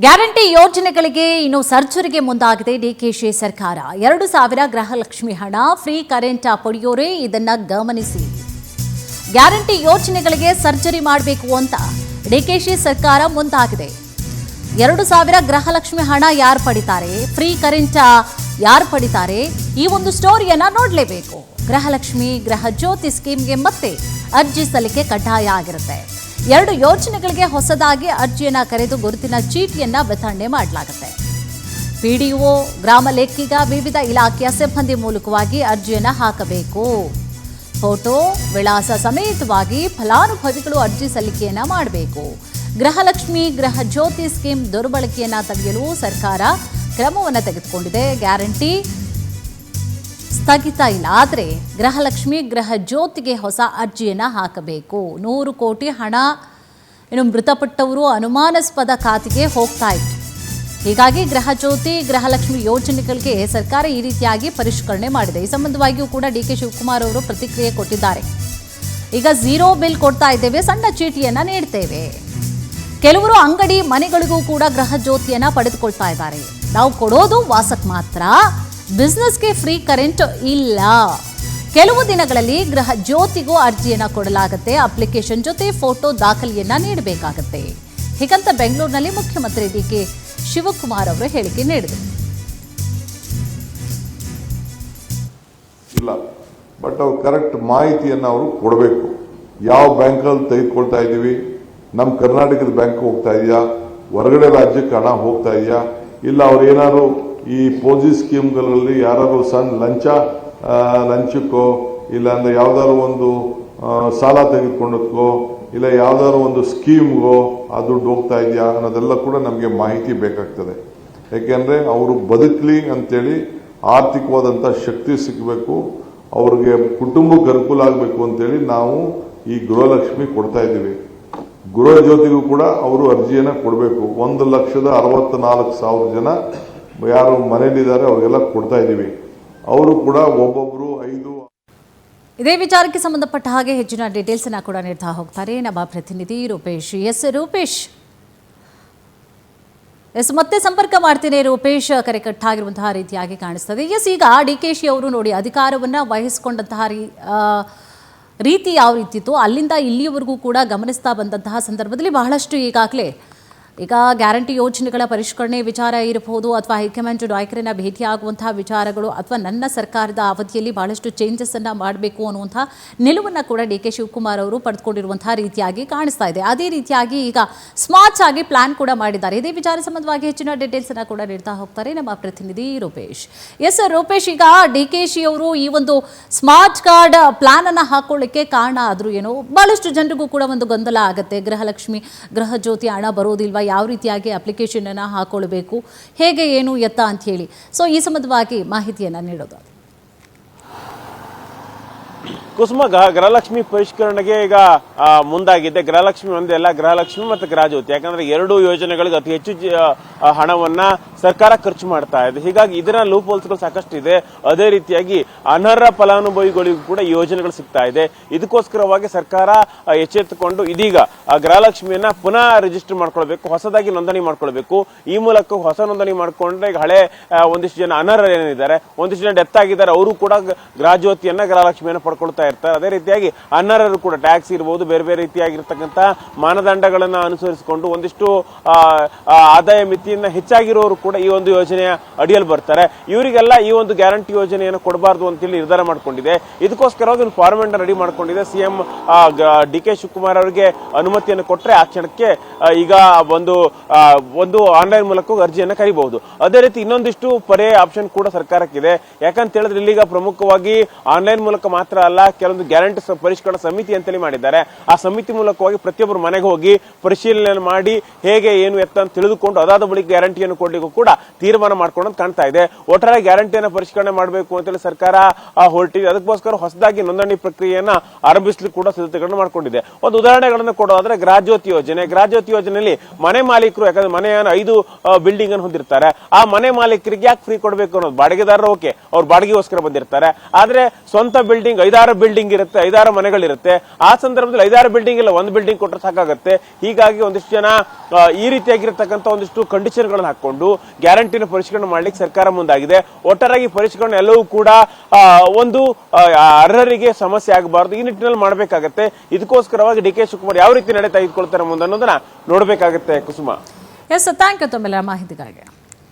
Guarantee ಯೋಜನೆಗಳಿಗೆ ಇನ್ನು ಸರ್ಜರಿಗೆ ಮುಂದಾಗಿದೆ ಡಿಕೆಶಿ ಸರ್ಕಾರ. 2,000 ಗೃಹಲಕ್ಷ್ಮಿ ಹಣ ಫ್ರೀ ಕರೆಂಟ್ ಪಡೆಯೋರೇ ಇದನ್ನ ಗಮನಿಸಿ. ಗ್ಯಾರಂಟಿ ಯೋಜನೆಗಳಿಗೆ ಸರ್ಜರಿ ಮಾಡಬೇಕು ಅಂತ ಡಿಕೆಶಿ ಸರ್ಕಾರ ಮುಂದಾಗಿದೆ. 2,000 ಗೃಹಲಕ್ಷ್ಮಿ ಹಣ ಯಾರು ಪಡಿತಾರೆ, ಫ್ರೀ ಕರೆಂಟ್ ಯಾರು ಪಡಿತಾರೆ, ಈ ಒಂದು ಸ್ಟೋರಿಯನ್ನ ನೋಡಲೇಬೇಕು. ಗೃಹಲಕ್ಷ್ಮಿ ಗೃಹ ಜ್ಯೋತಿ ಸ್ಕೀಮ್ಗೆ ಮತ್ತೆ ಅರ್ಜಿ ಸಲ್ಲಿಕೆ ಕಡ್ಡಾಯ ಆಗಿರುತ್ತೆ. 2 ಯೋಜನೆಗಳಿಗೆ ಹೊಸದಾಗಿ ಅರ್ಜಿಯನ್ನ ಕರೆದು ಗುರುತಿನ ಚೀಟಿಯನ್ನ ವಿತರಣೆ ಮಾಡಲಾಗುತ್ತೆ. ಪಿಡಿಒ, ಗ್ರಾಮ ಲೆಕ್ಕಿಗ, ವಿವಿಧ ಇಲಾಖೆಯ ಸಿಬ್ಬಂದಿ ಮೂಲಕವಾಗಿ ಅರ್ಜಿಯನ್ನ ಹಾಕಬೇಕು. ಫೋಟೋ, ವಿಳಾಸ ಸಮೇತವಾಗಿ ಫಲಾನುಭವಿಗಳು ಅರ್ಜಿ ಸಲ್ಲಿಕೆಯನ್ನ ಮಾಡಬೇಕು. ಗೃಹಲಕ್ಷ್ಮಿ ಗೃಹ ಜ್ಯೋತಿ ಸ್ಕೀಮ್ ದುರ್ಬಳಕೆಯನ್ನ ತಡೆಯಲು ಸರ್ಕಾರ ಕ್ರಮವನ್ನು ತೆಗೆದುಕೊಂಡಿದೆ. ಗ್ಯಾರಂಟಿ ಸ್ಥಗಿತ ಇಲ್ಲ, ಆದರೆ ಗೃಹಲಕ್ಷ್ಮಿ ಗೃಹ ಜ್ಯೋತಿಗೆ ಹೊಸ ಅರ್ಜಿಯನ್ನ ಹಾಕಬೇಕು. 100 ಕೋಟಿ ಹಣ ಇನ್ನು ಮೃತಪಟ್ಟವರು ಅನುಮಾನಾಸ್ಪದ ಖಾತೆಗೆ ಹೋಗ್ತಾ ಇತ್ತು. ಹೀಗಾಗಿ ಗೃಹ ಜ್ಯೋತಿ ಗೃಹಲಕ್ಷ್ಮಿ ಯೋಜನೆಗಳಿಗೆ ಸರ್ಕಾರ ಈ ರೀತಿಯಾಗಿ ಪರಿಷ್ಕರಣೆ ಮಾಡಿದೆ. ಈ ಸಂಬಂಧವಾಗಿಯೂ ಕೂಡ ಡಿಕೆ ಶಿವಕುಮಾರ್ ಅವರು ಪ್ರತಿಕ್ರಿಯೆ ಕೊಟ್ಟಿದ್ದಾರೆ. ಈಗ 0 ಬಿಲ್ ಕೊಡ್ತಾ ಇದ್ದೇವೆ, ಸಣ್ಣ ಚೀಟಿಯನ್ನ ನೀಡ್ತೇವೆ. ಕೆಲವರು ಅಂಗಡಿ ಮನೆಗಳಿಗೂ ಕೂಡ ಗೃಹ ಜ್ಯೋತಿಯನ್ನ ಪಡೆದುಕೊಳ್ತಾ ಇದ್ದಾರೆ. ನಾವು ಕೊಡೋದು ವಾಸಕ್ಕೆ ಮಾತ್ರ, ಬಿಸ್ನೆಸ್ಗೆ ಫ್ರೀ ಕರೆಂಟ್ ಇಲ್ಲ. ಕೆಲವು ದಿನಗಳಲ್ಲಿ ಗೃಹ ಜ್ಯೋತಿಗೂ ಅರ್ಜಿಯನ್ನ ಕೊಡಲಾಗುತ್ತೆ. ಅಪ್ಲಿಕೇಶನ್ ಜೊತೆ ಫೋಟೋ ದಾಖಲೆಯನ್ನ ನೀಡಬೇಕಾಗುತ್ತೆ. ಹೀಗಂತ ಬೆಂಗಳೂರಿನಲ್ಲಿ ಮುಖ್ಯಮಂತ್ರಿ ಡಿಕೆ ಶಿವಕುಮಾರ್ ಅವರು ಹೇಳಿಕೆ ನೀಡಿದರು. ಇಲ್ಲ, ಬಟ್ ಅವ್ರು ಕರೆಕ್ಟ್ ಮಾಹಿತಿಯನ್ನು ಅವರು ಕೊಡಬೇಕು. ಯಾವ ಬ್ಯಾಂಕಲ್ಲಿ ತೆಗೆದುಕೊಳ್ತಾ ಇದ್ದೀವಿ, ನಮ್ಮ ಕರ್ನಾಟಕದ ಬ್ಯಾಂಕ್ ಹೋಗ್ತಾ ಇದೆಯಾ, ಹೊರಗಡೆ ರಾಜ್ಯಕ್ಕೆ ಹಣ ಹೋಗ್ತಾ ಇದೆಯಾ, ಇಲ್ಲ ಅವ್ರು ಏನಾದ್ರು ಈ ಪೋಜಿ ಸ್ಕೀಮ್ಗಳಲ್ಲಿ ಯಾರಾದ್ರೂ ಸಣ್ಣ ಲಂಚಕ್ಕೋ ಇಲ್ಲ ಅಂದ್ರೆ ಯಾವ್ದಾದ್ರು ಒಂದು ಸಾಲ ತೆಗೆದುಕೊಂಡಕ್ಕೋ ಇಲ್ಲ ಯಾವ್ದಾದ್ರು ಒಂದು ಸ್ಕೀಮ್ಗೋ ಆ ದುಡ್ಡು ಹೋಗ್ತಾ ಇದೆಯಾ ಅನ್ನೋದೆಲ್ಲ ಕೂಡ ನಮಗೆ ಮಾಹಿತಿ ಬೇಕಾಗ್ತದೆ. ಯಾಕೆಂದ್ರೆ ಅವರು ಬದುಕಲಿ ಅಂತೇಳಿ ಆರ್ಥಿಕವಾದಂಥ ಶಕ್ತಿ ಸಿಗಬೇಕು, ಅವ್ರಿಗೆ ಕುಟುಂಬಕ್ಕೆ ಅನುಕೂಲ ಆಗಬೇಕು ಅಂತೇಳಿ ನಾವು ಈ ಗೃಹಲಕ್ಷ್ಮಿ ಕೊಡ್ತಾ ಇದ್ದೀವಿ. ಗೃಹ ಜ್ಯೋತಿಗೂ ಕೂಡ ಅವರು ಅರ್ಜಿಯನ್ನ ಕೊಡಬೇಕು. 1,64,000 ಜನ ಯಾರು ಮನೆಯಲ್ಲಿದ್ದಾರೆ ಅವರಿಗೆಲ್ಲ ಕೊಡ್ತಾ ಇದ್ದೀವಿ. ಅವರು ಕೂಡ ಒಬ್ಬೊಬ್ರು 5. ಇದೇ ವಿಚಾರಕ್ಕೆ ಸಂಬಂಧಪಟ್ಟ ಹಾಗೆ ಹೆಚ್ಚಿನ ಡೀಟೇಲ್ಸ್ ಅನ್ನ ಕೂಡ ನೀಡ್ತಾ ಹೋಗ್ತಾರೆ ನಮ್ಮ ಪ್ರತಿನಿಧಿ ರೂಪೇಶ್. ರೂಪೇಶ್, ಮತ್ತೆ ಸಂಪರ್ಕ ಮಾಡ್ತೀನಿ. ರೂಪೇಶ್, ಕರೆ ಕಟ್ಟಾಗಿರುವಂತಹ ರೀತಿಯಾಗಿ ಕಾಣಿಸ್ತದೆ. ಈಗ ಡಿಕೆಶಿ ಅವರು ನೋಡಿ ಅಧಿಕಾರವನ್ನ ವಹಿಸಿಕೊಂಡಂತಹ ರೀತಿ ಯಾವ ರೀತಿ ಇತ್ತು, ಅಲ್ಲಿಂದ ಇಲ್ಲಿಯವರೆಗೂ ಕೂಡ ಗಮನಿಸ್ತಾ ಬಂದಂತಹ ಸಂದರ್ಭದಲ್ಲಿ ಬಹಳಷ್ಟು ಈಗಾಗಲೇ ಈಗ ಗ್ಯಾರಂಟಿ ಯೋಜನೆಗಳ ಪರಿಷ್ಕರಣೆ ವಿಚಾರ ಇರಬಹುದು, ಅಥವಾ ಹೈಕಮಾಂಡ್ ನಾಯಕರನ್ನ ಭೇಟಿಯಾಗುವಂತಹ ವಿಚಾರಗಳು, ಅಥವಾ ನನ್ನ ಸರ್ಕಾರದ ಅವಧಿಯಲ್ಲಿ ಬಹಳಷ್ಟು ಚೇಂಜಸ್ ಅನ್ನ ಮಾಡಬೇಕು ಅನ್ನುವಂತಹ ನಿಲುವನ್ನು ಕೂಡ ಡಿಕೆ ಶಿವಕುಮಾರ್ ಅವರು ಪಡೆದುಕೊಂಡಿರುವಂತಹ ರೀತಿಯಾಗಿ ಕಾಣಿಸ್ತಾ ಇದೆ. ಅದೇ ರೀತಿಯಾಗಿ ಈಗ ಸ್ಮಾರ್ಟ್ ಆಗಿ ಪ್ಲಾನ್ ಕೂಡ ಮಾಡಿದ್ದಾರೆ. ಇದೇ ವಿಚಾರ ಸಂಬಂಧವಾಗಿ ಹೆಚ್ಚಿನ ಡೀಟೇಲ್ಸ್ ಅನ್ನ ಕೂಡ ನೀಡ್ತಾ ಹೋಗ್ತಾರೆ ನಮ್ಮ ಪ್ರತಿನಿಧಿ ರೂಪೇಶ್. ರೂಪೇಶ್, ಈಗ ಡಿಕೆಶಿ ಅವರು ಈ ಒಂದು ಸ್ಮಾರ್ಟ್ ಕಾರ್ಡ್ ಪ್ಲಾನ್ ಅನ್ನ ಹಾಕೊಳ್ಳಿಕ್ಕೆ ಕಾರಣ ಆದ್ರೂ ಏನೋ, ಬಹಳಷ್ಟು ಜನರಿಗೂ ಕೂಡ ಒಂದು ಗೊಂದಲ ಆಗುತ್ತೆ. ಗೃಹಲಕ್ಷ್ಮಿ ಗೃಹ ಜ್ಯೋತಿ ಹಣ ಬರೋದಿಲ್ವಾ, ಯಾವ ರೀತಿಯಾಗಿ ಅಪ್ಲಿಕೇಶನ್ ಅನ್ನು ಹಾಕೊಳ್ಬೇಕು, ಹೇಗೆ ಏನು ಎತ್ತ ಅಂತ ಹೇಳಿ. ಸೊ ಈ ಸಂಬಂಧವಾಗಿ ಮಾಹಿತಿಯನ್ನ ನೀಡೋದು. ಕುಸುಮ, ಗೃಹಲಕ್ಷ್ಮಿ ಪರಿಷ್ಕರಣೆಗೆ ಈಗ ಮುಂದಾಗಿದೆ. ಗೃಹಲಕ್ಷ್ಮಿ ಒಂದೇ ಅಲ್ಲ, ಗೃಹಲಕ್ಷ್ಮಿ ಮತ್ತು ಗೃಹಜ್ಯೋತಿ, ಯಾಕಂದ್ರೆ 2 ಯೋಜನೆಗಳಿಗೆ ಅತಿ ಹೆಚ್ಚು ಹಣವನ್ನ ಸರ್ಕಾರ ಖರ್ಚು ಮಾಡ್ತಾ ಇದೆ. ಹೀಗಾಗಿ ಇದರ ಲೂಪ್ ಹೋಲ್ಸ್ಗಳು ಸಾಕಷ್ಟು ಇದೆ. ಅದೇ ರೀತಿಯಾಗಿ ಅನರ್ಹ ಫಲಾನುಭವಿಗಳಿಗೂ ಕೂಡ ಈ ಯೋಜನೆಗಳು ಸಿಗ್ತಾ ಇದೆ. ಇದಕ್ಕೋಸ್ಕರವಾಗಿ ಸರ್ಕಾರ ಎಚ್ಚೆತ್ತುಕೊಂಡು ಇದೀಗ ಗೃಹಲಕ್ಷ್ಮಿಯನ್ನ ಪುನಃ ರಿಜಿಸ್ಟರ್ ಮಾಡ್ಕೊಳ್ಬೇಕು, ಹೊಸದಾಗಿ ನೋಂದಣಿ ಮಾಡ್ಕೊಳ್ಬೇಕು. ಈ ಮೂಲಕ ಹೊಸ ನೋಂದಣಿ ಮಾಡ್ಕೊಂಡ್ರೆ ಈಗ ಹಳೆ ಒಂದಿಷ್ಟು ಜನ ಅನರ್ಹ ಏನಿದ್ದಾರೆ, ಒಂದಿಷ್ಟು ಜನ ಡೆತ್ ಆಗಿದ್ದಾರೆ, ಅವರು ಕೂಡ ಗೃಹಜ್ಯೋತಿಯನ್ನ ಗೃಹಲಕ್ಷ್ಮಿಯನ್ನ ಪಡ್ಕೊಳ್ತಾ ಇರ್ತಾರೆ. ಅದೇ ರೀತಿಯಾಗಿ ಅನರ್ಹರು ಕೂಡ ಟ್ಯಾಕ್ಸ್ ಇರಬಹುದು, ಬೇರೆ ಬೇರೆ ರೀತಿಯಾಗಿರ್ತಕ್ಕಂಥ ಮಾನದಂಡಗಳನ್ನ ಅನುಸರಿಸಿಕೊಂಡು ಒಂದಿಷ್ಟು ಆದಾಯ ಮಿತಿಯನ್ನ ಹೆಚ್ಚಾಗಿರೋರು ಕೂಡ ಈ ಒಂದು ಯೋಜನೆಯ ಅಡಿಯಲ್ಲಿ ಬರ್ತಾರೆ. ಇವರಿಗೆಲ್ಲ ಈ ಒಂದು ಗ್ಯಾರಂಟಿ ಯೋಜನೆಯನ್ನು ಕೊಡಬಾರದು ಅಂತೇಳಿ ನಿರ್ಧಾರ ಮಾಡ್ಕೊಂಡಿದೆ. ಇದಕ್ಕೋಸ್ಕರವಾಗಿ ಒಂದು ಫಾರ್ಮೆಟ್ ರೆಡಿ ಮಾಡ್ಕೊಂಡಿದೆ. ಸಿಎಂ ಡಿಕೆ ಶಿವಕುಮಾರ್ ಅವರಿಗೆ ಅನುಮತಿಯನ್ನು ಕೊಟ್ಟರೆ ಆ ಕ್ಷಣಕ್ಕೆ ಈಗ ಒಂದು ಆನ್ಲೈನ್ ಮೂಲಕ ಅರ್ಜಿಯನ್ನು ಕರೀಬಹುದು. ಅದೇ ರೀತಿ ಇನ್ನೊಂದಿಷ್ಟು ಪರ್ಯಾಯ ಆಪ್ಷನ್ ಕೂಡ ಸರ್ಕಾರಕ್ಕಿದೆ. ಯಾಕಂತ ಹೇಳಿದ್ರೆ ಇಲ್ಲಿಗ ಪ್ರಮುಖವಾಗಿ ಆನ್ಲೈನ್ ಮೂಲಕ ಮಾತ್ರ ಅಲ್ಲ, ಕೆಲವೊಂದು ಗ್ಯಾರಂಟಿ ಪರಿಷ್ಕರಣಾ ಸಮಿತಿ ಅಂತೇಳಿ ಮಾಡಿದ್ದಾರೆ. ಆ ಸಮಿತಿ ಮೂಲಕವಾಗಿ ಪ್ರತಿಯೊಬ್ಬರು ಮನೆಗೆ ಹೋಗಿ ಪರಿಶೀಲನೆ ಮಾಡಿ ಹೇಗೆ ಏನು ಎತ್ತ ಅಂತ ತಿಳಿದುಕೊಂಡು ಅದಾದ ಬಳಿಕ ಗ್ಯಾರಂಟಿಯನ್ನು ಕೊಡ್ಲಿಕ್ಕೂ ಕೂಡ ತೀರ್ಮಾನ ಮಾಡ್ಕೊಂಡು ಕಾಣ್ತಾ ಇದೆ. ಒಟ್ಟಾರೆ ಗ್ಯಾರಂಟಿಯನ್ನು ಪರಿಷ್ಕರಣೆ ಮಾಡಬೇಕು ಅಂತೇಳಿ ಸರ್ಕಾರ ಹೊರಟಿದೆ. ಅದಕ್ಕೋಸ್ಕರ ಹೊಸದಾಗಿ ನೋಂದಣಿ ಪ್ರಕ್ರಿಯೆಯನ್ನ ಆರಂಭಿಸಲಿಕ್ಕೆ ಕೂಡ ಸಿದ್ಧತೆಗಳನ್ನು ಮಾಡಿಕೊಂಡಿದೆ. ಒಂದು ಉದಾಹರಣೆಗಳನ್ನು ಕೊಡೋದಾದ್ರೆ ಗೃಹಜ್ಯೋತಿ ಯೋಜನೆಯಲ್ಲಿ ಮನೆ ಮಾಲೀಕರು, ಯಾಕಂದ್ರೆ ಮನೆಯನ್ನು 5 ಬಿಲ್ಡಿಂಗ್ ಅನ್ನು ಹೊಂದಿರ್ತಾರೆ, ಆ ಮನೆ ಮಾಲೀಕರಿಗೆ ಯಾಕೆ ಫ್ರೀ ಕೊಡಬೇಕು ಅನ್ನೋದು, ಬಾಡಿಗೆದಾರರು ಓಕೆ, ಅವ್ರು ಬಾಡಿಗೆಗೋಸ್ಕರ ಬಂದಿರ್ತಾರೆ. ಆದ್ರೆ ಸ್ವಂತ ಬಿಲ್ಡಿಂಗ್ 5-6 ಬಿಲ್ಡಿಂಗ್ ಇರುತ್ತೆ, 5-6 ಮನೆಗಳಿರುತ್ತೆ. ಆ ಸಂದರ್ಭದಲ್ಲಿ 5-6 ಬಿಲ್ಡಿಂಗ್ ಇಲ್ಲ, 1 ಬಿಲ್ಡಿಂಗ್ ಕೊಟ್ಟರೆ ಸಾಕಾಗುತ್ತೆ. ಹೀಗಾಗಿ ಒಂದಿಷ್ಟು ಜನ ಈ ರೀತಿಯಾಗಿರ್ತಕ್ಕಂಥ ಒಂದಿಷ್ಟು ಕಂಡೀಷನ್ಗಳನ್ನು ಹಾಕೊಂಡು ಗ್ಯಾರಂಟಿನ ಪರಿಷ್ಕರಣೆ ಮಾಡ್ಲಿಕ್ಕೆ ಸರ್ಕಾರ ಮುಂದಾಗಿದೆ. ಒಟ್ಟಾರೆಯಾಗಿ ಪರಿಷ್ಕರಣೆ ಎಲ್ಲವೂ ಕೂಡ ಒಂದು ಅರ್ಹರಿಗೆ ಸಮಸ್ಯೆ ಆಗಬಾರದು, ಈ ನಿಟ್ಟಿನಲ್ಲಿ ಮಾಡಬೇಕಾಗತ್ತೆ. ಇದಕ್ಕೋಸ್ಕರವಾಗಿ ಡಿ ಕೆ ಶಿವಕುಮಾರ್ ಯಾವ ರೀತಿ ನಡೆ ತೆಗೆದುಕೊಳ್ತಾರೆ ಮುಂದೆ ಅನ್ನೋದನ್ನ ನೋಡಬೇಕಾಗತ್ತೆ. ಕುಸುಮ, ಎಸ್, ಥ್ಯಾಂಕ್ ಯು ತಮ್ಮೆಲ್ಲ ಮಾಹಿತಿಗಾಗಿ.